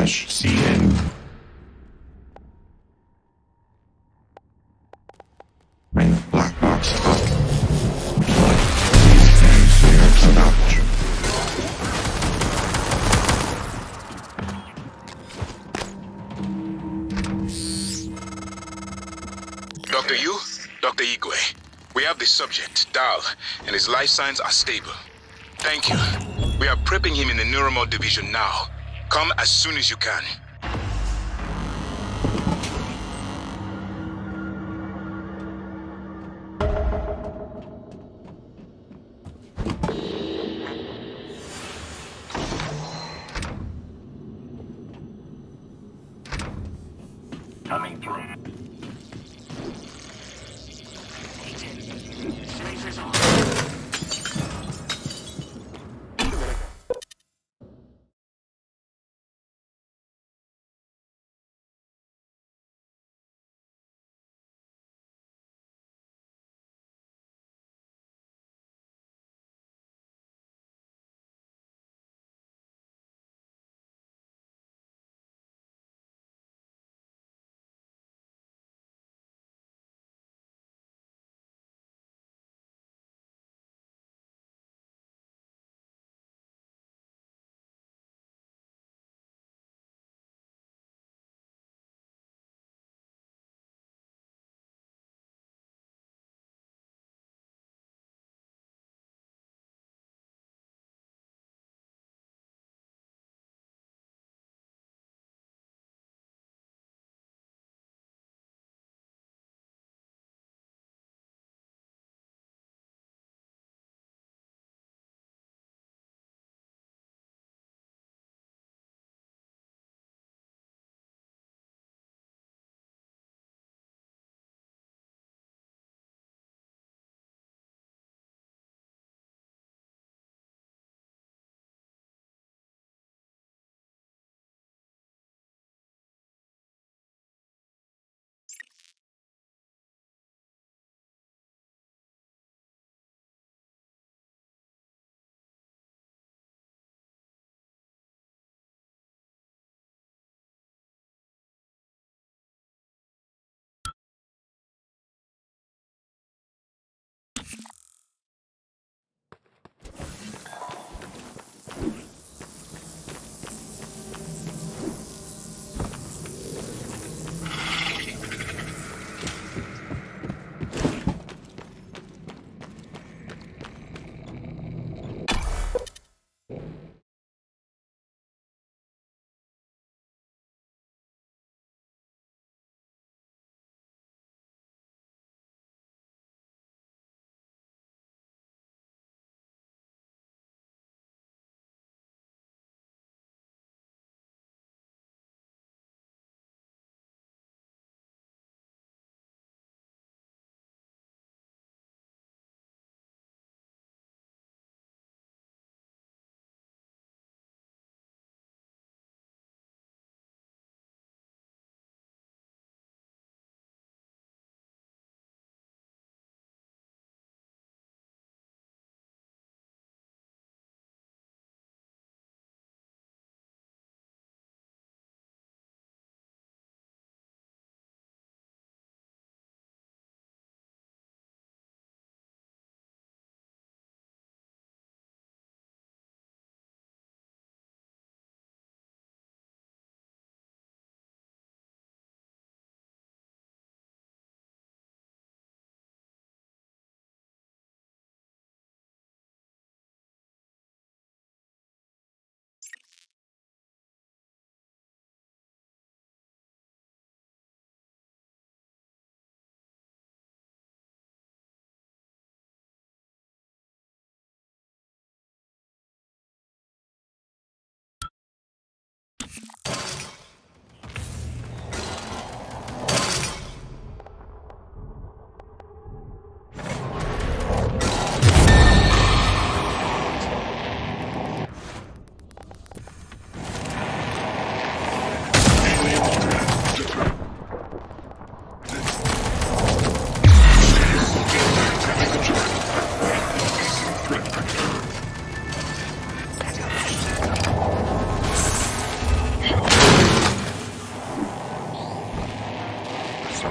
-CN. Bring the black box up. Blood, please stand clear about you. Dr. Yu, Dr. Igwe, we have the subject, Dal, and his life signs are stable. Thank you. We are prepping him in the Neuromod division now. Come as soon as you can. Coming through.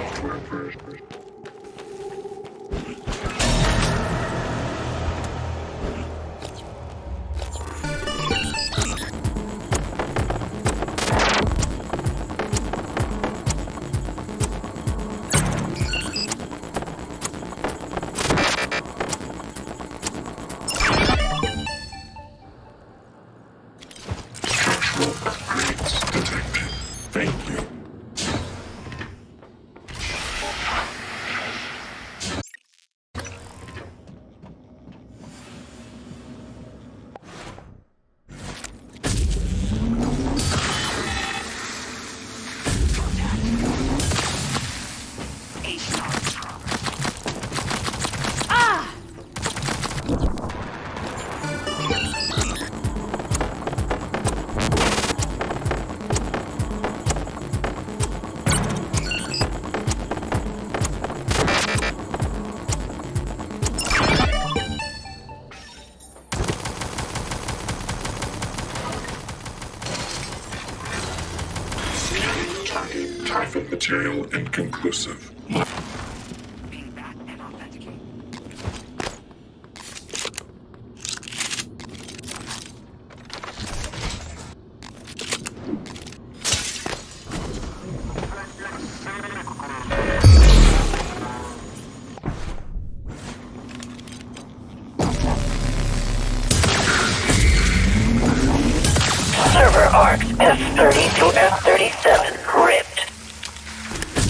software version. Structural upgrades detected. Thank you. Target Typhon material inconclusive. Feedback and authenticate. Server arcs S30 to S37 ripped.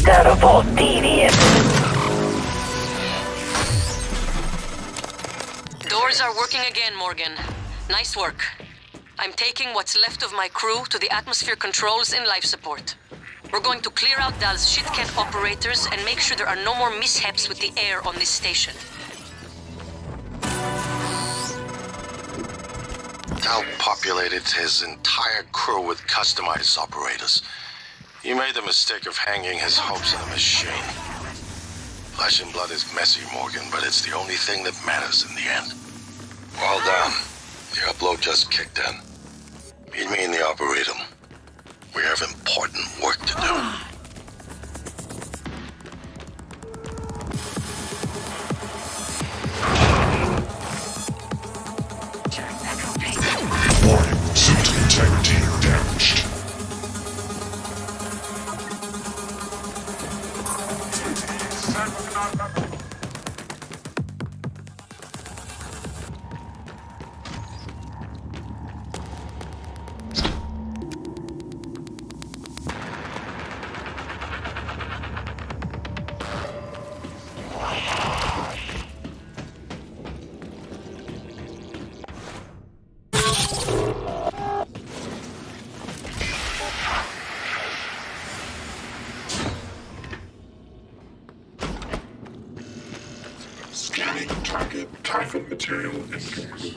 Data vault deviant. Doors are working again, Morgan. Nice work. I'm taking what's left of my crew to the atmosphere controls in life support. We're going to clear out Dal's shit-can operators and make sure there are no more mishaps with the air on this station. Dal populated his entire crew with customized operators. He made the mistake of hanging his hopes on a machine. Flesh and blood is messy, Morgan, but it's the only thing that matters in the end. Well done. The upload just kicked in. Meet me in the operator. We have important work to do. Warning, suit integrity damaged. Scanning target Typhon material inconclusive.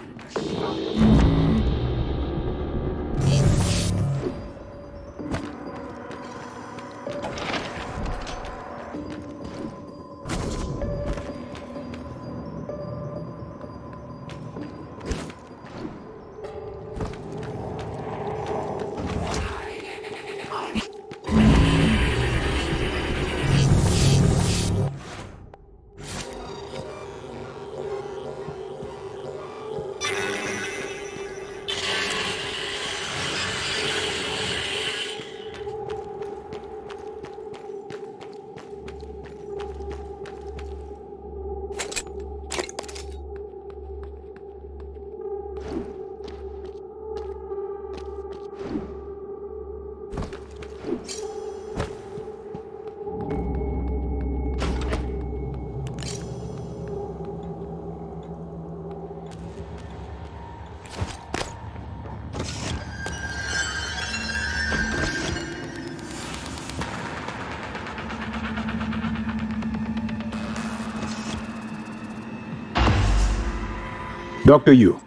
Dr. Yu,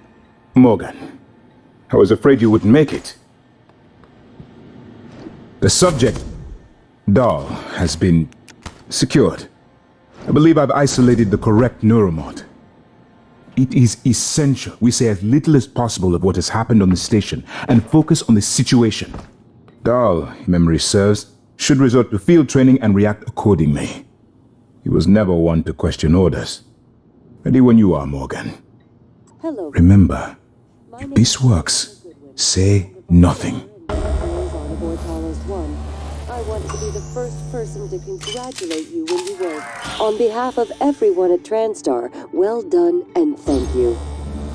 Morgan, I was afraid you wouldn't make it. The subject, Dal, has been secured. I believe I've isolated the correct neuromod. It is essential we say as little as possible of what has happened on the station and focus on the situation. Dal, if memory serves, should resort to field training and react accordingly. He was never one to question orders. Ready when you are, Morgan. Hello. Remember, if this works, say nothing. On aboard Talos I. I wanted to be the first person to congratulate you when you were. On behalf of everyone at TranStar, well done and thank you.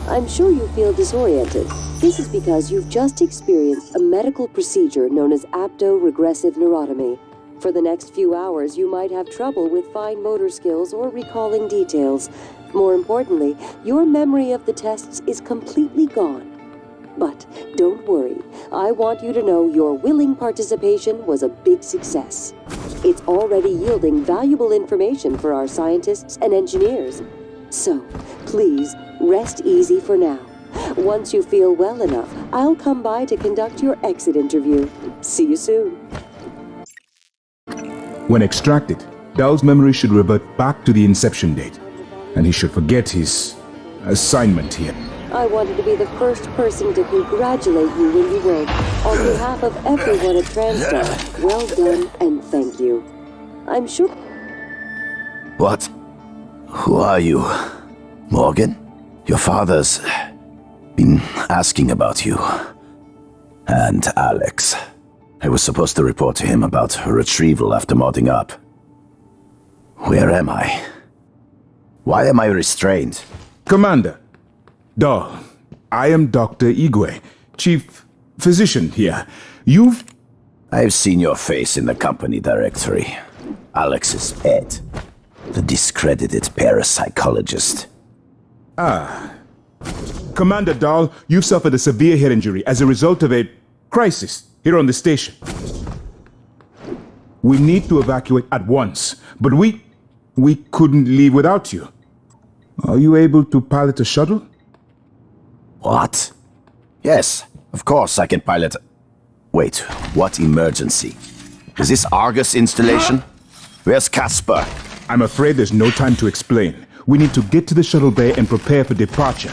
I'm sure you feel disoriented. This is because you've just experienced a medical procedure known as apto-regressive neurotomy. For the next few hours, you might have trouble with fine motor skills or recalling details. More importantly, your memory of the tests is completely gone. But don't worry, I want you to know your willing participation was a big success. It's already yielding valuable information for our scientists and engineers. So, please, rest easy for now. Once you feel well enough, I'll come by to conduct your exit interview. See you soon. When extracted, Dal's memory should revert back to the inception date, and he should forget his assignment here. I wanted to be the first person to congratulate you when you won. On behalf of everyone at TranStar, well done and thank you. I'm sure... What? Who are you? Morgan? Your father's been asking about you. And Alex. I was supposed to report to him about her retrieval after modding up. Where am I? Why am I restrained? Commander, Dal, I am Dr. Igwe, Chief Physician here. I've seen your face in the company directory. Alex's pet. The discredited parapsychologist. Commander Dahl, you've suffered a severe head injury as a result of a crisis here on the station. We need to evacuate at once, but we couldn't leave without you. Are you able to pilot a shuttle? What? Yes, of course I can pilot. Wait, what emergency? Is this Argus installation? Where's Casper? I'm afraid there's no time to explain. We need to get to the shuttle bay and prepare for departure.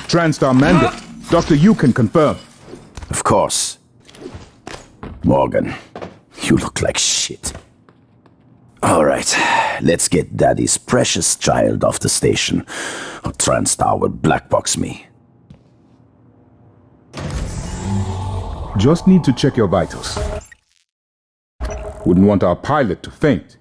TranStar mandate. Doctor, you can confirm. Of course. Morgan, you look like shit. All right, let's get Daddy's precious child off the station, or TranStar will blackbox me. Just need to check your vitals. Wouldn't want our pilot to faint.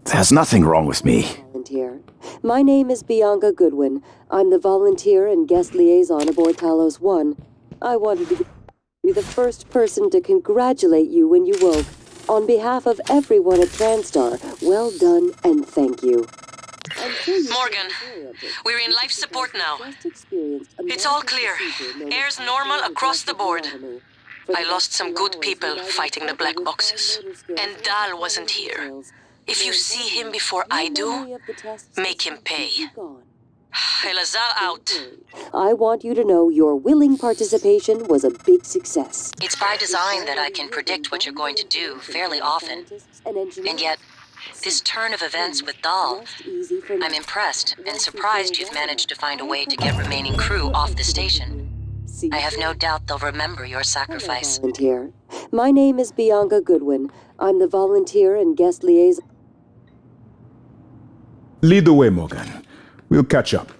There's nothing wrong with me. Volunteer. My name is Bianca Goodwin. I'm the volunteer and guest liaison aboard Talos I. I wanted to be the first person to congratulate you when you woke. On behalf of everyone at TranStar, well done and thank you. Morgan, we're in life support now. It's all clear. Air's normal across the board. I lost some good people fighting the black boxes. And Dal wasn't here. If you see him before I do, make him pay. Elazar out. I want you to know your willing participation was a big success. It's by design that I can predict what you're going to do fairly often. And yet, this turn of events with Dal, I'm impressed and surprised you've managed to find a way to get remaining crew off the station. I have no doubt they'll remember your sacrifice. Volunteer. My name is Bianca Goodwin. I'm the volunteer and guest liaison. Lead the way, Morgan. We'll catch up.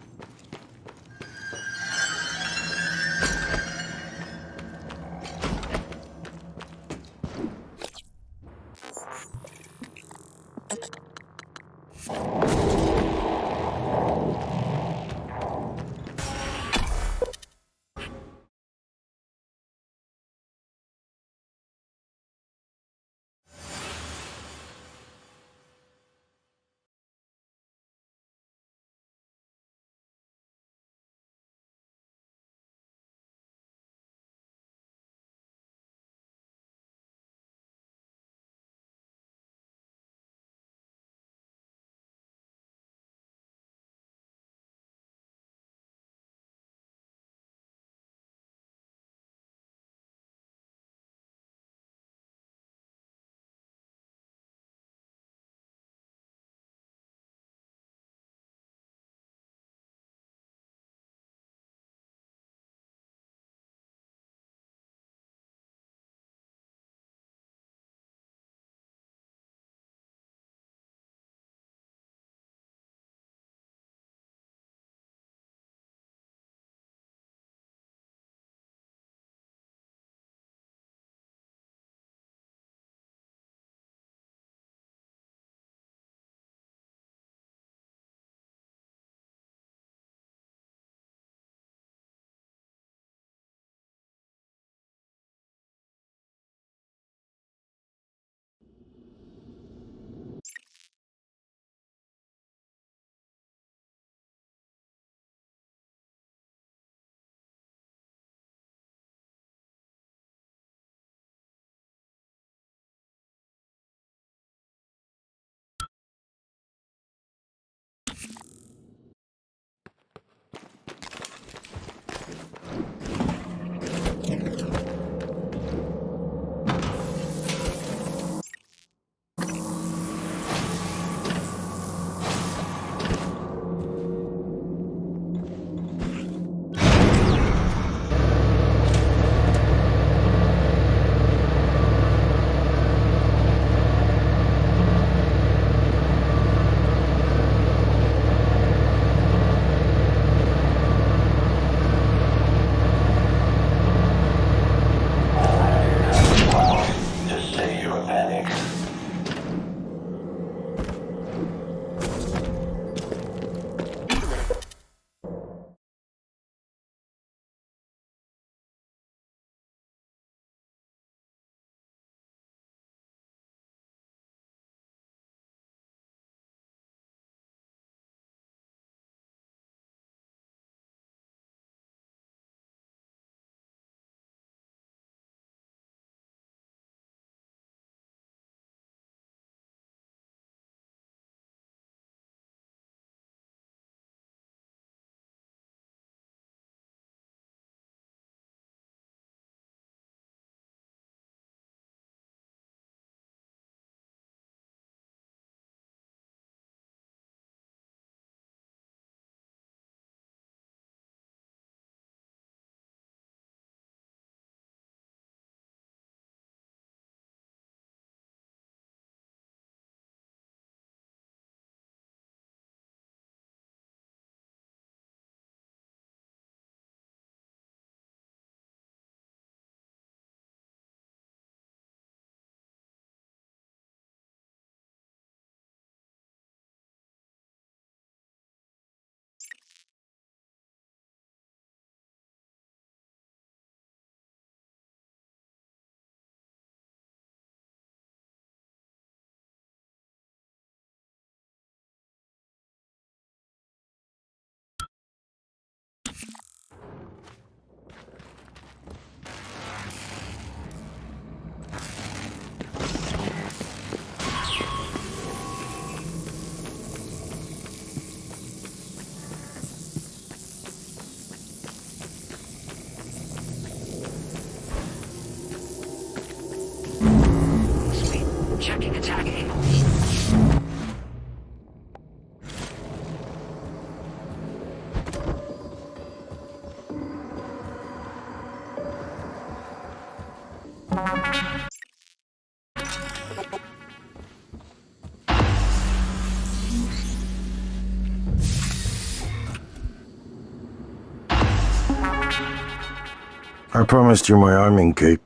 I promised you my arming key.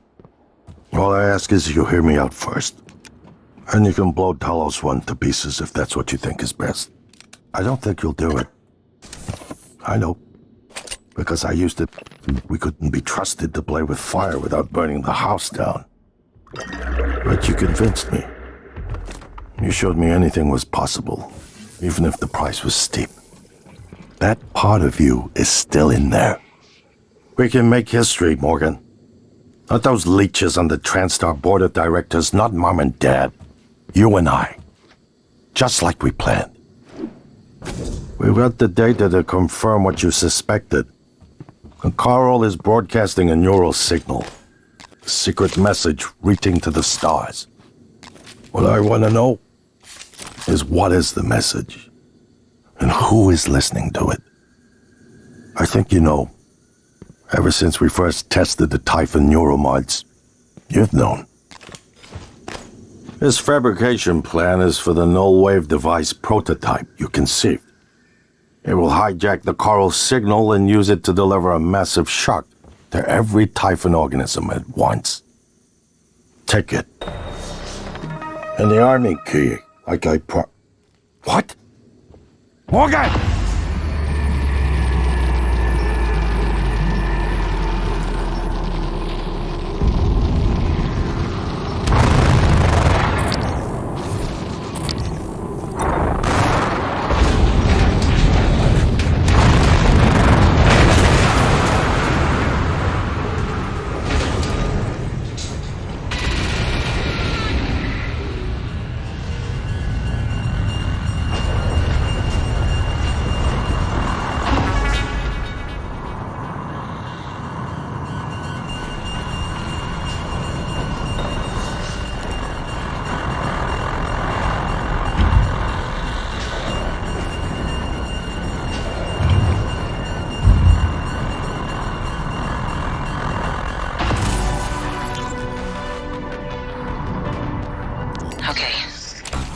All I ask is you hear me out first. And you can blow Talos I to pieces if that's what you think is best. I don't think you'll do it. I know. Because I used it. We couldn't be trusted to play with fire without burning the house down. But you convinced me. You showed me anything was possible, even if the price was steep. That part of you is still in there. We can make history, Morgan. Not those leeches on the TranStar board of directors, not Mom and Dad. You and I. Just like we planned. We've got the data to confirm what you suspected. And Carl is broadcasting a neural signal. A secret message reaching to the stars. What I want to know is what is the message? And who is listening to it? I think you know. Ever since we first tested the Typhon neuromods, you've known. This fabrication plan is for the null-wave device prototype you conceived. It will hijack the coral signal and use it to deliver a massive shock to every Typhon organism at once. Take it. And the army key, like What? Morgan!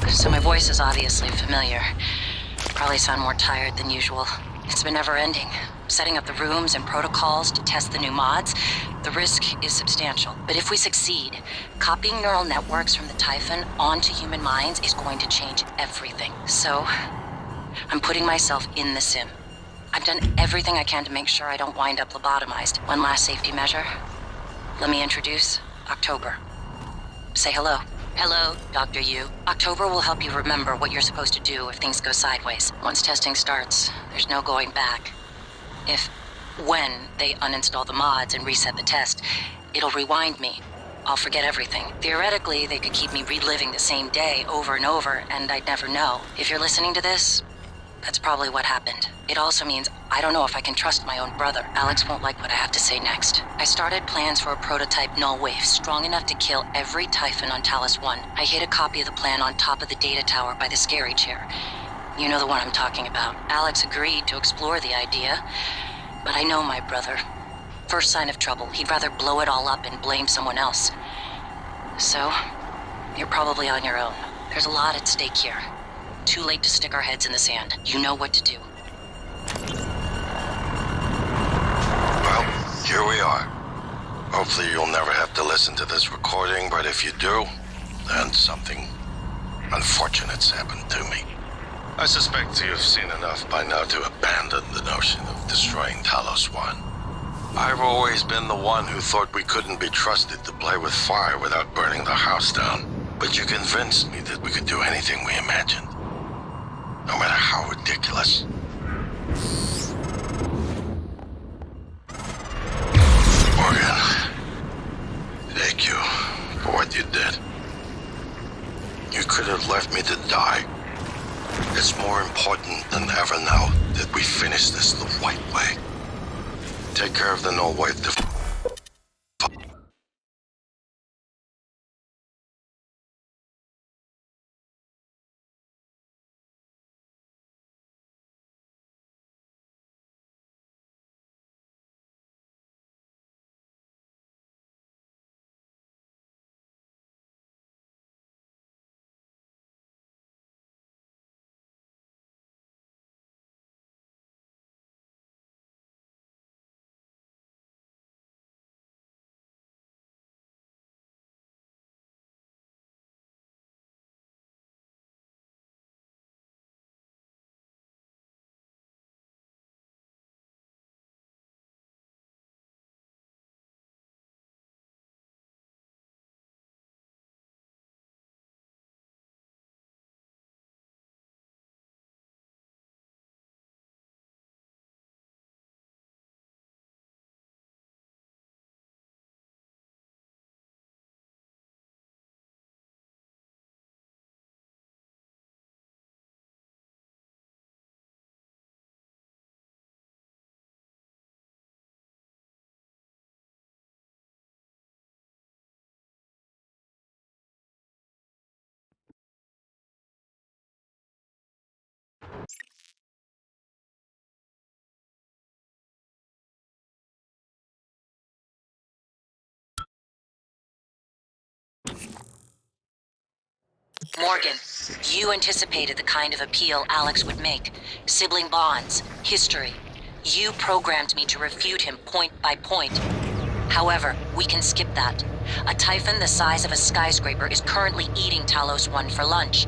So my voice is obviously familiar. Probably sound more tired than usual. It's been never-ending. Setting up the rooms and protocols to test the new mods, the risk is substantial. But if we succeed, copying neural networks from the Typhon onto human minds is going to change everything. So, I'm putting myself in the sim. I've done everything I can to make sure I don't wind up lobotomized. One last safety measure. Let me introduce October. Say hello. Hello, Dr. Yu. October will help you remember what you're supposed to do if things go sideways. Once testing starts, there's no going back. When they uninstall the mods and reset the test, it'll rewind me. I'll forget everything. Theoretically, they could keep me reliving the same day over and over, and I'd never know. If you're listening to this, that's probably what happened. It also means I don't know if I can trust my own brother. Alex won't like what I have to say next. I started plans for a prototype null wave strong enough to kill every Typhon on Talos I. I hid a copy of the plan on top of the data tower by the scary chair. You know the one I'm talking about. Alex agreed to explore the idea, but I know my brother. First sign of trouble, he'd rather blow it all up and blame someone else. So, you're probably on your own. There's a lot at stake here. Too late to stick our heads in the sand. You know what to do. Well, here we are. Hopefully you'll never have to listen to this recording, but if you do, then something unfortunate's happened to me. I suspect you've seen enough by now to abandon the notion of destroying Talos I. I've always been the one who thought we couldn't be trusted to play with fire without burning the house down. But you convinced me that we could do anything we imagined. No matter how ridiculous. Morgan, thank you for what you did. You could have left me to die. It's more important than ever now that we finish this the right way. Take care of the null wave. Morgan, you anticipated the kind of appeal Alex would make. Sibling bonds, history. You programmed me to refute him point by point. However, we can skip that. A Typhon the size of a skyscraper is currently eating Talos I for lunch.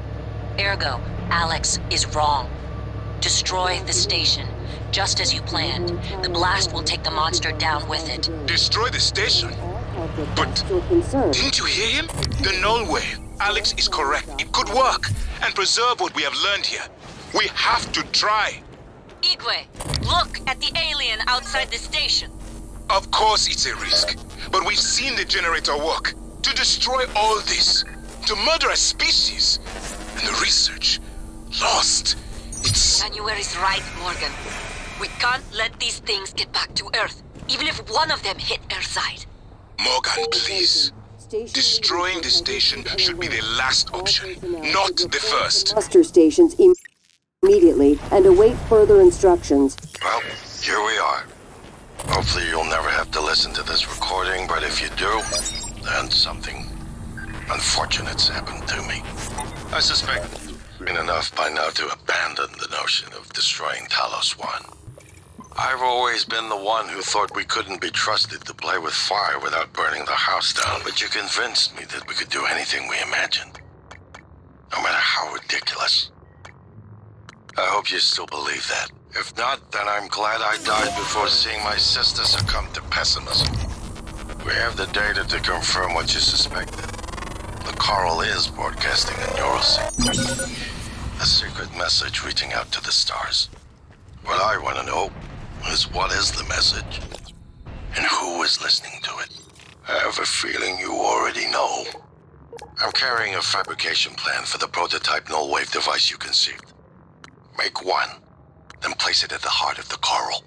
Ergo, Alex is wrong. Destroy the station, just as you planned. The blast will take the monster down with it. Destroy the station? But didn't you hear him? The null way. Alex is correct. It could work and preserve what we have learned here. We have to try. Igwe, look at the alien outside the station. Of course it's a risk, but we've seen the generator work. To destroy all this, to murder a species, and the research lost. It's... January's right, Morgan. We can't let these things get back to Earth, even if one of them hit Earthside. Morgan, please. Destroying the station should be the last option, not the first. Muster stations immediately and await further instructions. Well, here we are. Hopefully you'll never have to listen to this recording, but if you do, then something unfortunate's happened to me. I suspect it's been enough by now to abandon the notion of destroying Talos I. I've always been the one who thought we couldn't be trusted to play with fire without burning the house down, but you convinced me that we could do anything we imagined. No matter how ridiculous. I hope you still believe that. If not, then I'm glad I died before seeing my sister succumb to pessimism. We have the data to confirm what you suspected. The coral is broadcasting a neural signal. A secret message reaching out to the stars. What I want to know is what is the message? And who is listening to it? I have a feeling you already know. I'm carrying a fabrication plan for the prototype null-wave device you conceived. Make one, then place it at the heart of the coral.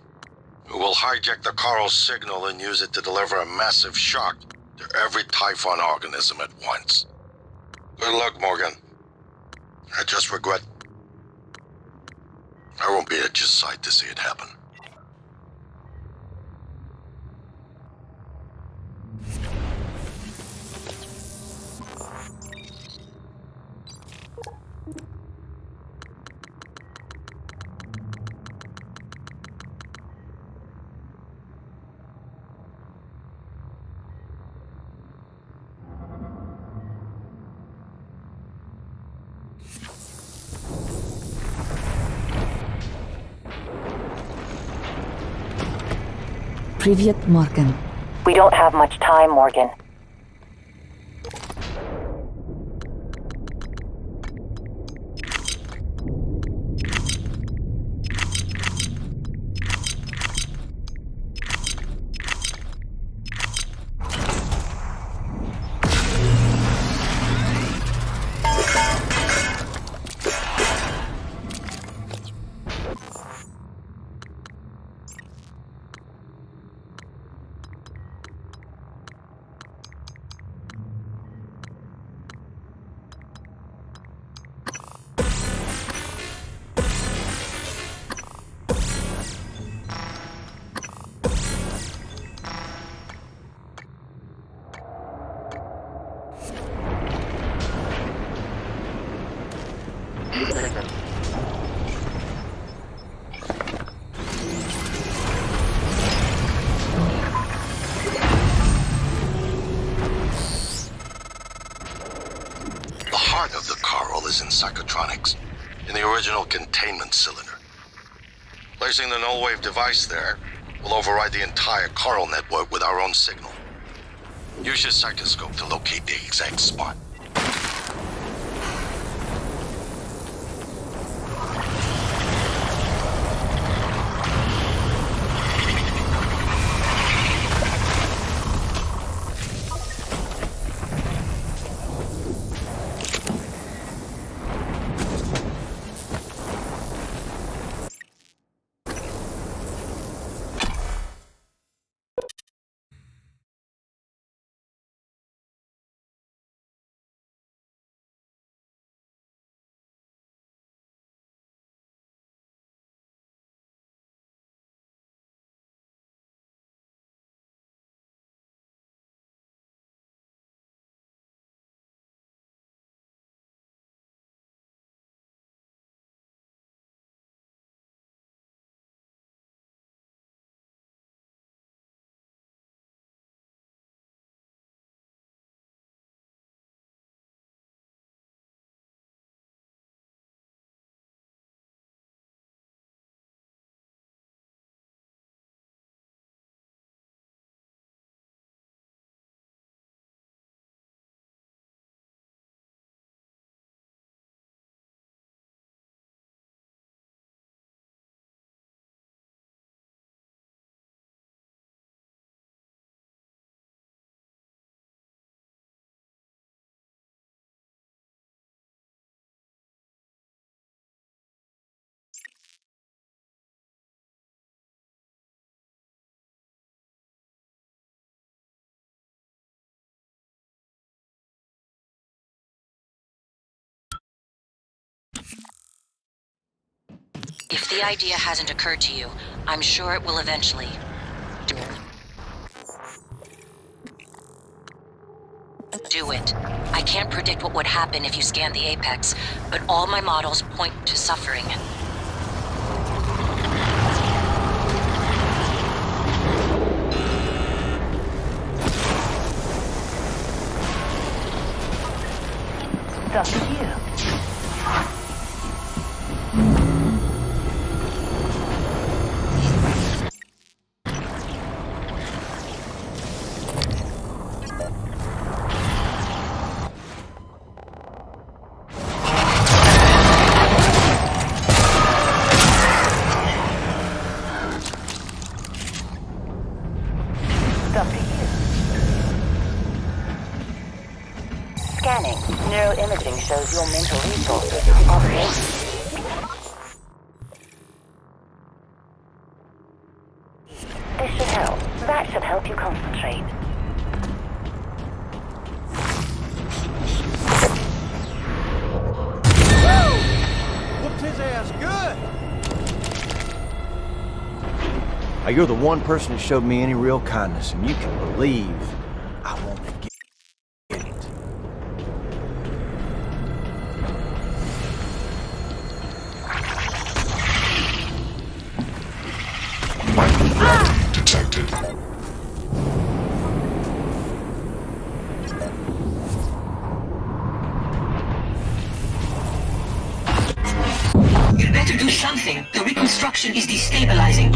We will hijack the coral's signal and use it to deliver a massive shock to every Typhon organism at once. Good luck, Morgan. I just regret I won't be at your side to see it happen. Привет, Morgan. We don't have much time, Morgan. In psychotronics, in the original containment cylinder. Placing the null-wave device there will override the entire coral network with our own signal. Use your psychoscope to locate the exact spot. If the idea hasn't occurred to you, I'm sure it will eventually. Do it. I can't predict what would happen if you scan the apex, but all my models point to suffering. It's up to you. Scanning. Neuroimaging shows your mental resources are low. This should help. That should help you concentrate. Whooped his ass good! Now, you're the one person who showed me any real kindness, and you can believe I won't forget it. Microgravity detected. You better do something. The reconstruction is destabilizing.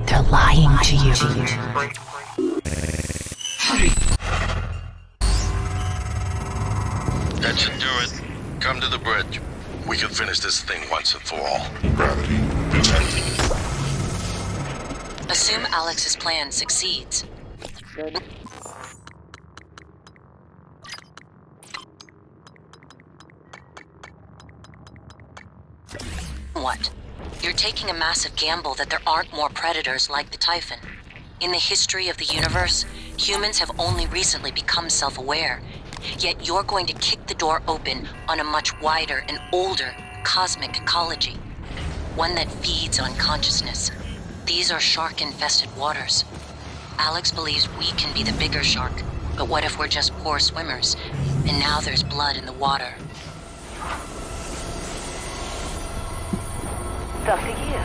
They're lying to you. Hurry. That should do it. Come to the bridge. We can finish this thing once and for all. Gravity detected. Assume Alex's plan succeeds. What? You're taking a massive gamble that there aren't more predators like the Typhon. In the history of the universe, humans have only recently become self-aware. Yet you're going to kick the door open on a much wider and older cosmic ecology. One that feeds on consciousness. These are shark-infested waters. Alex believes we can be the bigger shark, but what if we're just poor swimmers? And now there's blood in the water. It's up to you.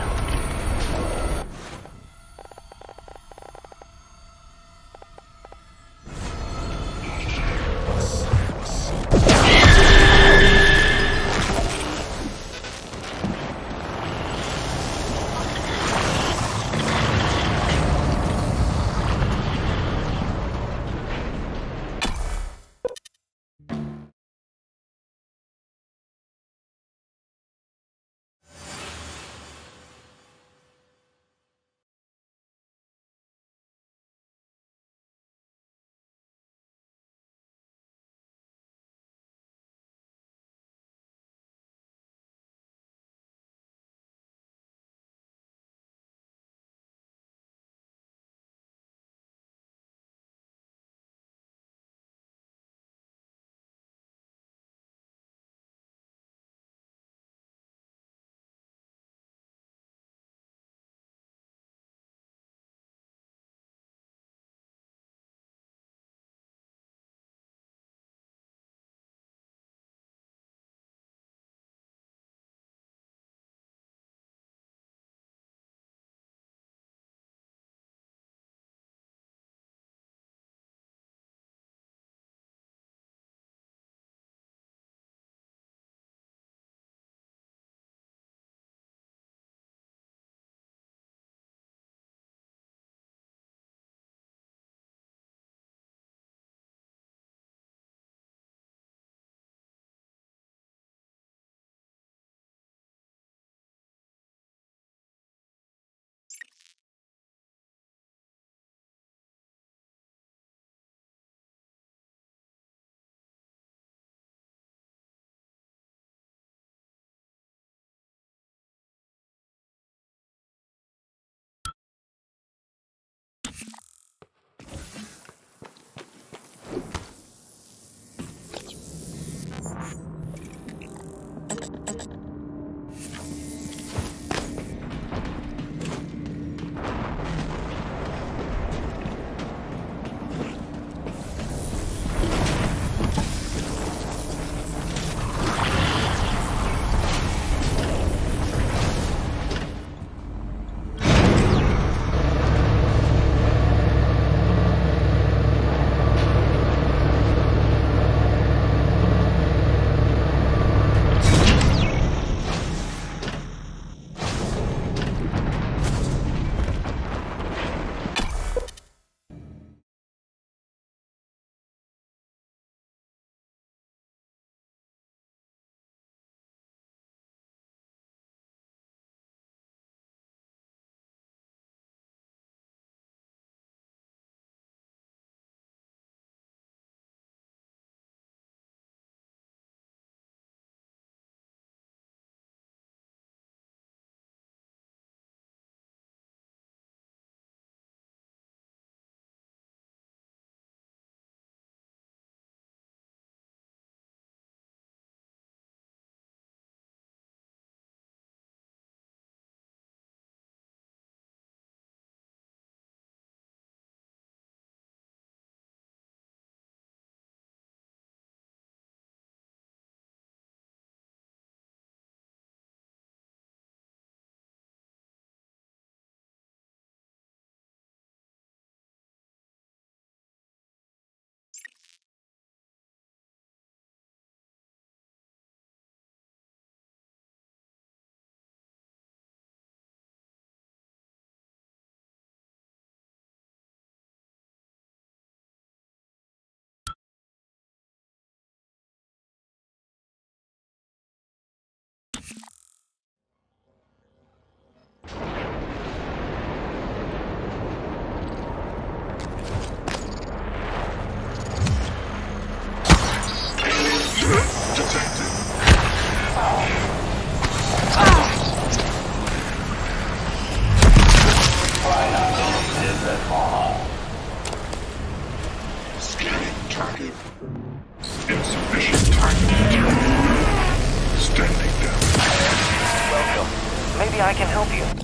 I can help you.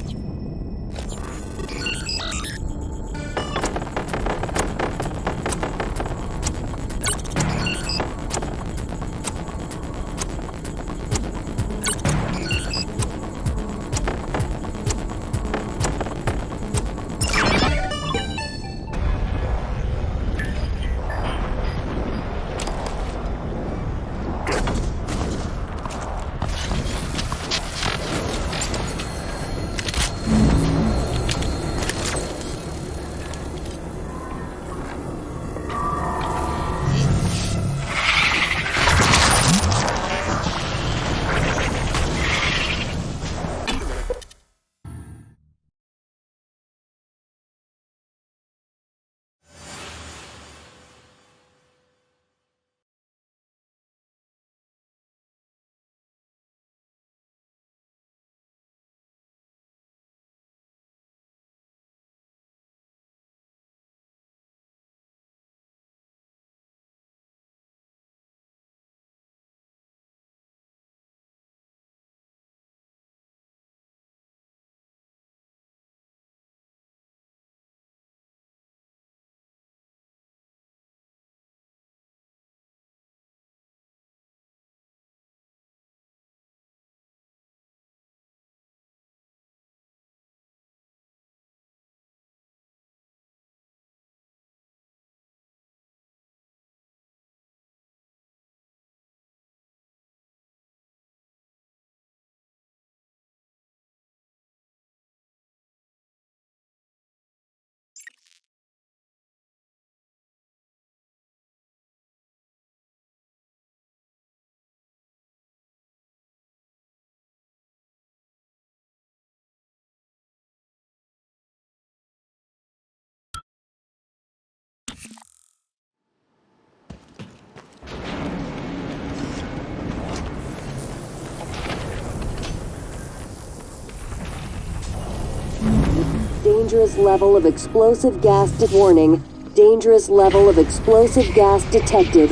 Dangerous level of explosive gas warning. Dangerous level of explosive gas detected.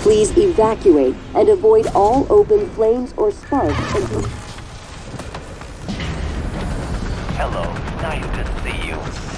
Please evacuate and avoid all open flames or sparks until... Hello. Nice to see you.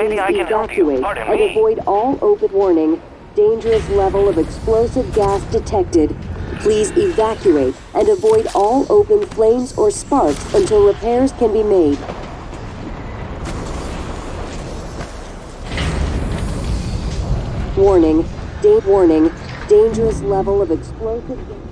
Maybe I can help you. Pardon and me. avoid all open warning. Dangerous level of explosive gas detected. Please evacuate and avoid all open flames or sparks until repairs can be made. Warning. Dangerous level of explosive gas.